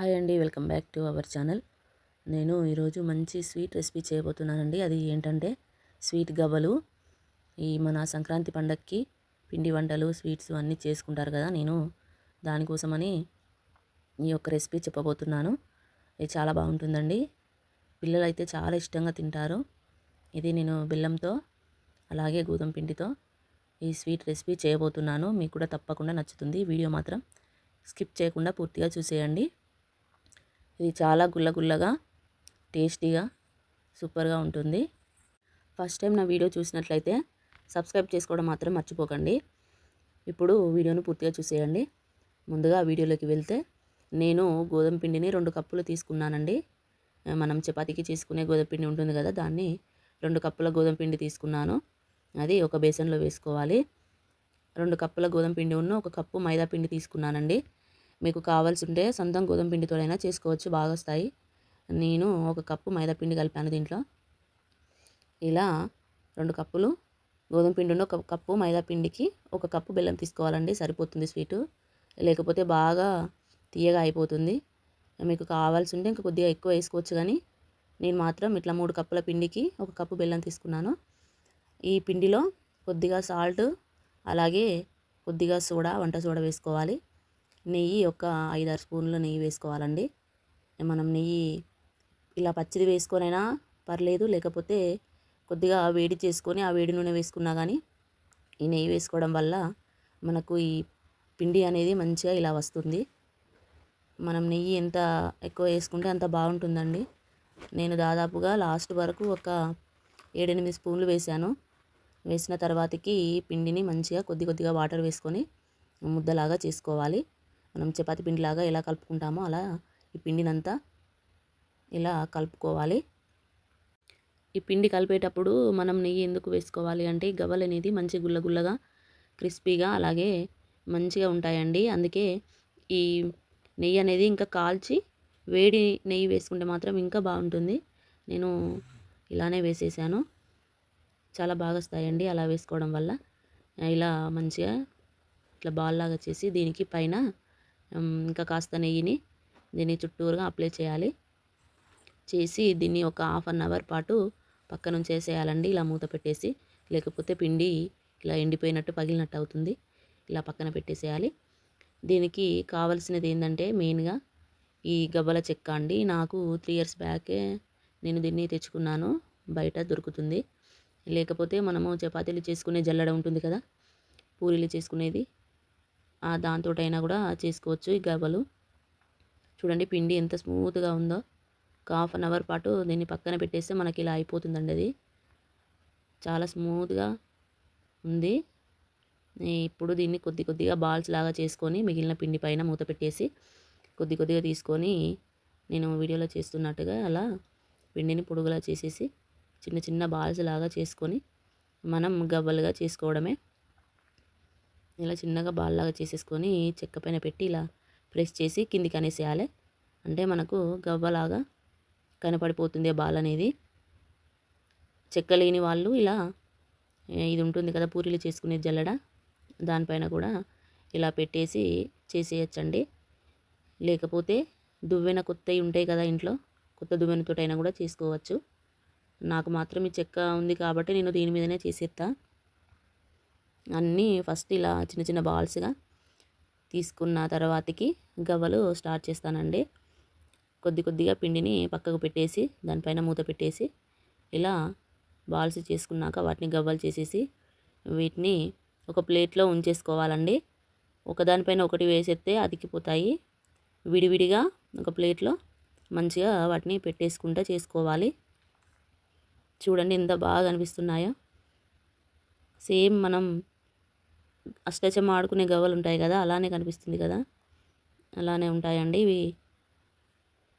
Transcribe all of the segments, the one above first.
Hi అండి, welcome back to our channel. నేను ఈరోజు మంచి స్వీట్ రెసిపీ చేయబోతున్నానండి. అది ఏంటంటే స్వీట్ గవ్వలు. మన సంక్రాంతి పండగకి పిండి వంటలు, స్వీట్స్ అన్నీ చేసుకుంటారు కదా. నేను దానికోసమని ఈ యొక్క రెసిపీ చెప్పబోతున్నాను. ఇది చాలా బాగుంటుందండి. పిల్లలు అయితే చాలా ఇష్టంగా తింటారు. ఇది నేను బెల్లంతో అలాగే గోధుమ పిండితో ఈ స్వీట్ రెసిపీ చేయబోతున్నాను. మీకు కూడా తప్పకుండా నచ్చుతుంది. వీడియో మాత్రం స్కిప్ చేయకుండా పూర్తిగా చూసేయండి. ఇది చాలా గుల్లగా టేస్టీగా సూపర్గా ఉంటుంది. ఫస్ట్ టైం నా వీడియో చూసినట్లయితే సబ్స్క్రైబ్ చేసుకోవడం మాత్రం మర్చిపోకండి. ఇప్పుడు వీడియోను పూర్తిగా చూసేయండి. ముందుగా వీడియోలోకి వెళ్తే నేను గోధుమ పిండిని 2 కప్పులు తీసుకున్నానండి. మనం చపాతీకి చేసుకునే గోధుమ పిండి ఉంటుంది కదా, దాన్ని 2 కప్పుల గోధుమ పిండి తీసుకున్నాను. అది ఒక బేసన్లో వేసుకోవాలి. 2 కప్పుల గోధుమ పిండి ఉన్న 1 కప్పు మైదా పిండి తీసుకున్నానండి. మీకు కావాల్సి ఉంటే సొంతం గోధుమ పిండితోనైనా చేసుకోవచ్చు, బాగా వస్తాయి. నేను 1 కప్పు మైదా పిండి కలిపాను దీంట్లో. ఇలా 2 కప్పులు గోధుమ పిండి ఉన్న 1 కప్పు మైదా పిండికి 1 కప్పు బెల్లం తీసుకోవాలండి, సరిపోతుంది స్వీటు. లేకపోతే బాగా తీయగా అయిపోతుంది. మీకు కావాల్సి ఉంటే ఇంకా కొద్దిగా ఎక్కువ వేసుకోవచ్చు, కానీ నేను మాత్రం ఇట్లా 3 కప్పుల పిండికి 1 కప్పు బెల్లం తీసుకున్నాను. ఈ పిండిలో కొద్దిగా సాల్ట్, అలాగే కొద్దిగా సోడా, వంట సోడా వేసుకోవాలి. నెయ్యి ఒక 5-6 స్పూన్లు నెయ్యి వేసుకోవాలండి. మనం నెయ్యి ఇలా పచ్చిది వేసుకొనైనా పర్లేదు, లేకపోతే కొద్దిగా వేడి చేసుకొని ఆ వేడి నూనె వేసుకున్నా కానీ ఈ నెయ్యి వేసుకోవడం వల్ల మనకు ఈ పిండి అనేది మంచిగా ఇలా వస్తుంది. మనం నెయ్యి ఎంత ఎక్కువ వేసుకుంటే అంత బాగుంటుందండి. నేను దాదాపుగా లాస్ట్ వరకు ఒక 7-8 స్పూన్లు వేసాను. వేసిన తర్వాతకి పిండిని మంచిగా కొద్దిగా వాటర్ వేసుకొని ముద్దలాగా చేసుకోవాలి. మనం చపాతీ పిండిలాగా ఎలా కలుపుకుంటామో అలా ఈ పిండినంతా ఇలా కలుపుకోవాలి. ఈ పిండి కలిపేటప్పుడు మనం నెయ్యి ఎందుకు వేసుకోవాలి అంటే గవ్వలు అనేది మంచి గుల్లగా క్రిస్పీగా అలాగే మంచిగా ఉంటాయండి. అందుకే ఈ నెయ్యి అనేది ఇంకా కాల్చి వేడి నెయ్యి వేసుకుంటే మాత్రం ఇంకా బాగుంటుంది. నేను ఇలానే వేసేసాను. చాలా బాగా వస్తాయండి అలా వేసుకోవడం వల్ల. ఇలా మంచిగా ఇట్లా బాల్ లాగా చేసి దీనికి పైన ఇంకా కాస్త నెయ్యిని దీని చుట్టూరుగా అప్లై చేయాలి. చేసి దీన్ని ఒక 1/2 అవర్ పాటు పక్కన ఉంచేసేయాలండి, ఇలా మూత పెట్టేసి. లేకపోతే పిండి ఇలా ఎండిపోయినట్టు పగిలినట్టు అవుతుంది. ఇలా పక్కన పెట్టేసేయాలి. దీనికి కావాల్సినది ఏంటంటే మెయిన్గా ఈ గవ్వల చెక్క అండి. నాకు 3 ఇయర్స్ బ్యాకే నేను దీన్ని తెచ్చుకున్నాను, బయట దొరుకుతుంది. లేకపోతే మనము చపాతీలు చేసుకునే జల్లెడ ఉంటుంది కదా, పూరీలు చేసుకునేది, దాంతోటైనా కూడా చేసుకోవచ్చు ఈ గవ్వలు. చూడండి పిండి ఎంత స్మూత్గా ఉందో. ఒక 1/2 అవర్ పాటు దీన్ని పక్కన పెట్టేస్తే మనకి ఇలా అయిపోతుందండి. అది చాలా స్మూత్గా ఉంది. ఇప్పుడు దీన్ని కొద్దిగా బాల్స్ లాగా చేసుకొని మిగిలిన పిండి పైన మూత పెట్టేసి కొద్దిగా తీసుకొని నేను వీడియోలో చేస్తున్నట్టుగా అలా పిండిని పొడుగులా చేసేసి చిన్న బాల్స్ లాగా చేసుకొని మనం గవ్వలుగా చేసుకోవడమే. ఇలా చిన్నగా బాల్ లాగా చేసేసుకొని చెక్క పైన పెట్టి ఇలా ప్రెస్ చేసి కిందికి అనేసేయాలి. అంటే మనకు గవ్వలాగా కనపడిపోతుంది బాల్ అనేది. చెక్క లేని వాళ్ళు ఇలా ఇది ఉంటుంది కదా పూరీలు చేసుకునే జల్లెడ, దానిపైన కూడా ఇలా పెట్టేసి చేసేయచ్చండి. లేకపోతే దువ్వెన కొత్తవి ఉంటాయి కదా ఇంట్లో, కొత్త దువ్వెనతోటైనా కూడా చేసుకోవచ్చు. నాకు మాత్రం ఈ చెక్క ఉంది కాబట్టి నేను దీని మీదనే చేసేస్తా. అన్నీ ఫస్ట్ ఇలా చిన్న బాల్స్గా తీసుకున్న తర్వాతకి గవ్వలు స్టార్ట్ చేస్తానండి. కొద్దిగా పిండిని పక్కకు పెట్టేసి దానిపైన మూత పెట్టేసి ఇలా బాల్స్ చేసుకున్నాక వాటిని గవ్వలు చేసేసి వీటిని ఒక ప్లేట్లో ఉంచేసుకోవాలండి. ఒకదానిపైన ఒకటి వేసేస్తే అతికిపోతాయి. విడివిడిగా ఒక ప్లేట్లో మంచిగా వాటిని పెట్టేసుకుంటూ చేసుకోవాలి. చూడండి ఎంత బాగా అనిపిస్తున్నాయో. సేమ్ మనం అష్టచమ్మ ఆడుకునే గవ్వలు ఉంటాయి కదా, అలానే కనిపిస్తుంది కదా, అలానే ఉంటాయండి ఇవి.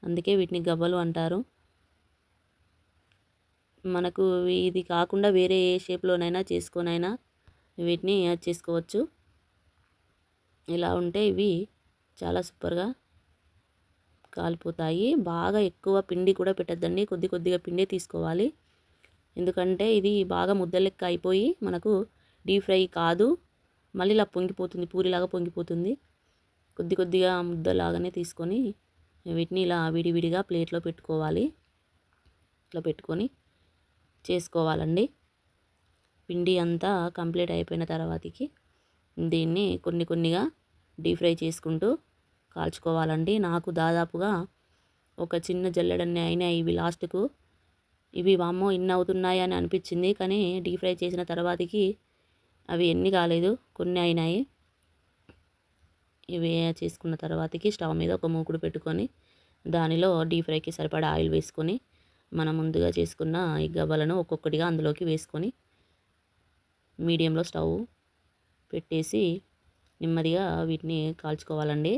అందుకే వీటిని గవ్వలు అంటారు. మనకు ఇది కాకుండా వేరే ఏ షేప్లోనైనా చేసుకొనైనా వీటిని చేసుకోవచ్చు. ఇలా ఉంటే ఇవి చాలా సూపర్గా కాలిపోతాయి. బాగా ఎక్కువ పిండి కూడా పెట్టద్దండి, కొద్దిగా పిండి తీసుకోవాలి. ఎందుకంటే ఇది బాగా ముద్దలెక్క అయిపోయి మనకు డీప్ ఫ్రై కాదు, మళ్ళీ ఇలా పొంగిపోతుంది, పూరిలాగా పొంగిపోతుంది. కొద్దిగా ముద్దలాగానే తీసుకొని వీటిని ఇలా విడివిడిగా ప్లేట్లో పెట్టుకోవాలి. ఇట్లా పెట్టుకొని చేసుకోవాలండి. పిండి అంతా కంప్లీట్ అయిపోయిన తర్వాతకి దీన్ని కొన్ని కొన్నిగా డీప్ ఫ్రై చేసుకుంటూ కాల్చుకోవాలండి. నాకు దాదాపుగా ఒక చిన్న జల్లెడన్ని అయినాయి ఇవి లాస్ట్కు. ఇవి వామ్మో ఇన్ని అవుతున్నాయి అని అనిపించింది. కానీ డీప్ ఫ్రై చేసిన తర్వాతకి అవి ఎన్ని కాలేదు, కొన్ని అయినాయి. ఇవి చేసుకున్న తర్వాతకి స్టవ్ మీద ఒక మూకుడు పెట్టుకొని దానిలో డీప్ ఫ్రైకి సరిపడా ఆయిల్ వేసుకొని మనం ముందుగా చేసుకున్న ఈ గవ్వలను ఒక్కొక్కటిగా అందులోకి వేసుకొని మీడియంలో స్టవ్ పెట్టేసి నెమ్మదిగా వీటిని కాల్చుకోవాలండి.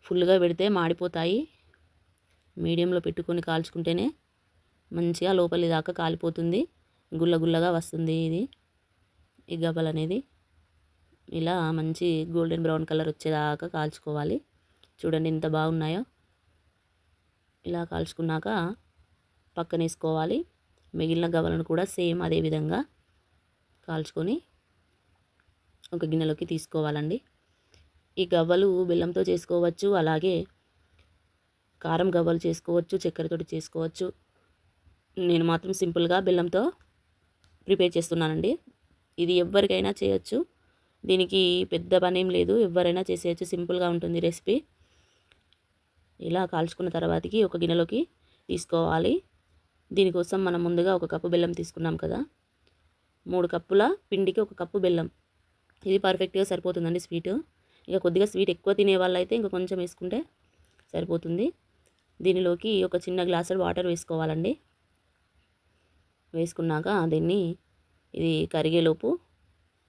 ఫుల్గా పెడితే మాడిపోతాయి. మీడియంలో పెట్టుకొని కాల్చుకుంటేనే మంచిగా లోపలి దాకా కాలిపోతుంది, గుల్ల గుల్లగా వస్తుంది ఈ గవ్వలు అనేది. ఇలా మంచి గోల్డెన్ బ్రౌన్ కలర్ వచ్చేదాకా కాల్చుకోవాలి. చూడండి ఎంత బాగున్నాయో. ఇలా కాల్చుకున్నాక పక్కన వేసుకోవాలి. మిగిలిన గవ్వలను కూడా సేమ్ అదే విధంగా కాల్చుకొని ఒక గిన్నెలోకి తీసుకోవాలండి. ఈ గవ్వలు బెల్లంతో చేసుకోవచ్చు, అలాగే కారం గవ్వలు చేసుకోవచ్చు, చక్కెరతోటి చేసుకోవచ్చు. నేను మాత్రం సింపుల్గా బెల్లంతో ప్రిపేర్ చేస్తున్నానండి. ఇది ఎవరికైనా చేయొచ్చు, దీనికి పెద్ద పనేం లేదు, ఎవరైనా చేసేయచ్చు, సింపుల్గా ఉంటుంది రెసిపీ. ఇలా కాల్చుకున్న తర్వాతకి ఒక గిన్నెలోకి తీసుకోవాలి. దీనికోసం మనం ముందుగా 1 కప్పు బెల్లం తీసుకున్నాం కదా, 3 కప్పుల పిండికి 1 కప్పు బెల్లం. ఇది పర్ఫెక్ట్గా సరిపోతుందండి స్వీటు. ఇక కొద్దిగా స్వీట్ ఎక్కువ తినే వాళ్ళైతే ఇంకా కొంచెం వేసుకుంటే సరిపోతుంది. దీనిలోకి ఒక చిన్న గ్లాసు వాటర్ వేసుకోవాలండి. వేసుకున్నాక దీన్ని ఇది కరిగేలోపు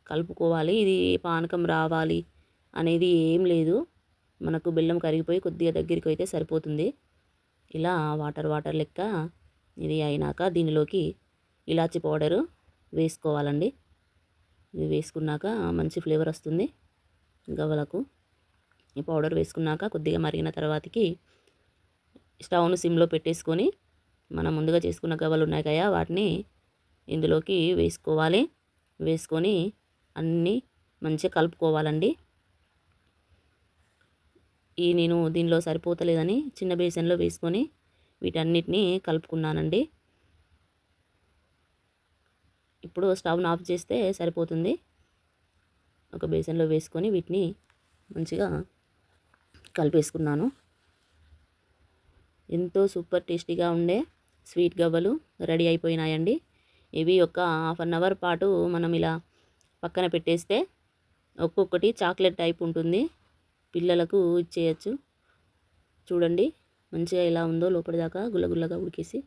కలుపుకోవాలి. ఇది పానకం రావాలి అనేది ఏం లేదు, మనకు బెల్లం కరిగిపోయి కొద్దిగా దగ్గరికి అయితే సరిపోతుంది. ఇలా వాటర్ లెక్క ఇది అయినాక దీనిలోకి ఇలాచి పౌడరు వేసుకోవాలండి. ఇది వేసుకున్నాక మంచి ఫ్లేవర్ వస్తుంది గవ్వలకు. ఈ పౌడర్ వేసుకున్నాక కొద్దిగా మరిగిన తర్వాతకి స్టవ్ను సిమ్లో పెట్టేసుకొని మనం ముందుగా చేసుకున్న గవ్వలు ఉన్నాయి కదా, వాటిని ఇందులోకి వేసుకోవాలి. వేసుకొని అన్నీ మంచిగా కలుపుకోవాలండి. నేను దీనిలో సరిపోతలేదని చిన్న బేసన్లో వేసుకొని వీటన్నిటిని కలుపుకున్నానండి. ఇప్పుడు స్టవ్ను ఆఫ్ చేస్తే సరిపోతుంది. ఒక బేసన్లో వేసుకొని వీటిని మంచిగా కలిపేసుకున్నాను. ఎంతో సూపర్ టేస్టీగా ఉండే స్వీట్ గవ్వలు రెడీ అయిపోయినాయండి. ఇవి ఒక హాఫ్ అన్ అవర్ పాటు మనం ఇలా పక్కన పెట్టేస్తే ఒక్కొక్కటి చాక్లెట్ టైప్ ఉంటుంది, పిల్లలకు ఇచ్చేయచ్చు. చూడండి మంచిగా ఎలా ఉందో, లోపలి దాకా గుల్లగుల్లగా ఉడికేసి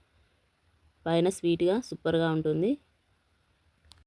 పైన స్వీట్గా సూపర్గా ఉంటుంది.